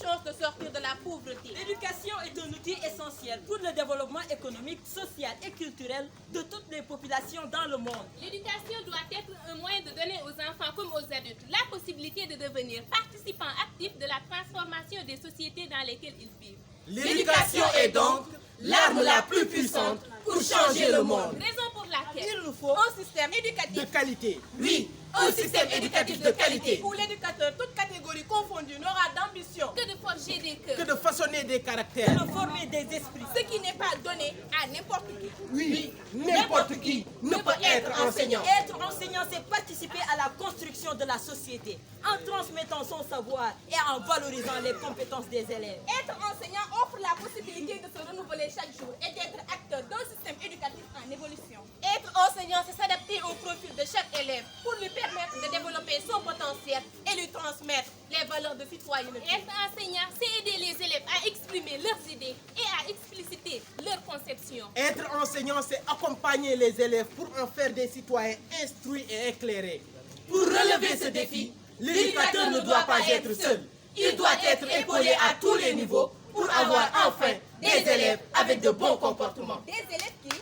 chance de sortir de la pauvreté. L'éducation est un outil essentiel pour le développement économique, social et culturel de toutes les populations dans le monde. L'éducation doit être un moyen de donner aux enfants comme aux adultes la possibilité de devenir participants actifs de la transformation des sociétés dans lesquelles ils vivent. L'éducation est donc l'arme la plus puissante pour changer le monde. Raison pour laquelle Il nous faut un système éducatif De qualité, oui, un système éducatif de qualité. où l'éducateur, toutes catégories confondues, n'aura d'ambition que de forger des Que cœurs, de façonner des caractères. de former des esprits. ce qui n'est pas donné à n'importe qui. Oui, n'importe qui ne peut être enseignant. Être enseignant, c'est participer à la construction de la société en transmettant son savoir et en valorisant les compétences des élèves. Être enseignant offre la possibilité de se renouveler chaque jour et d'être acteur d'un système éducatif en évolution. Être enseignant, c'est s'adapter au profil de chaque élève pour lui permettre de développer son potentiel et lui transmettre les valeurs de citoyenneté. Être enseignant, c'est aider les élèves à exprimer leurs idées et à expliciter leurs conceptions. Être enseignant, c'est accompagner les élèves pour en faire des citoyens instruits et éclairés. Pour relever ce défi, l'éducateur ne doit pas être seul. Il doit être épaulé à tous les niveaux pour avoir enfin des élèves avec de bons comportements. Des élèves qui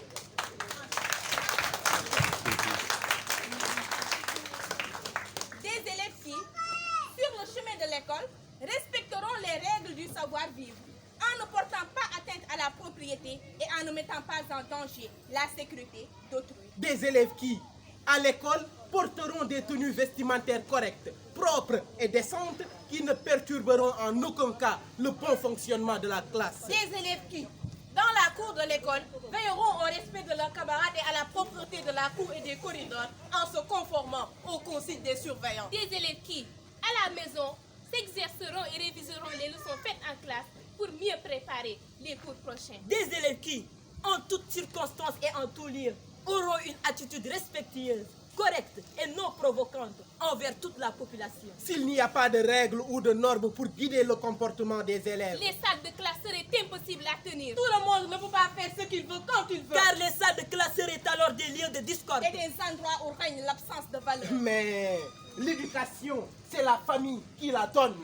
sur le chemin de l'école, respecteront les règles du savoir-vivre en ne portant pas atteinte à la propriété et en ne mettant pas en danger la sécurité d'autrui. Des élèves qui, à l'école, porteront des tenues vestimentaires correctes, propres et décentes qui ne perturberont en aucun cas le bon fonctionnement de la classe. Des élèves qui, dans la cour de l'école, veilleront au respect de leurs camarades et à la propreté de la cour et des corridors en se conformant aux consignes des surveillants. Des élèves qui, à la maison, s'exerceront et réviseront les leçons faites en classe pour mieux préparer les cours prochains. Des élèves qui, en toutes circonstances et en tout lieu, auront une attitude respectueuse, correcte et non provocante envers toute la population. S'il n'y a pas de règles ou de normes pour guider le comportement des élèves, Les salles de classe seraient impossibles à tenir. Tout le monde ne peut pas faire ce qu'il veut quand il veut. Car les salles de classe seraient alors des lieux de discorde. Et des endroits où règne l'absence de valeur. mais l'éducation, c'est la famille qui la donne.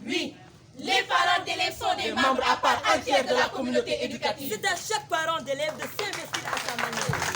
Oui, les parents d'élèves sont des membres à part entière de la communauté éducative. C'est à chaque parent d'élève de s'investir à sa manière.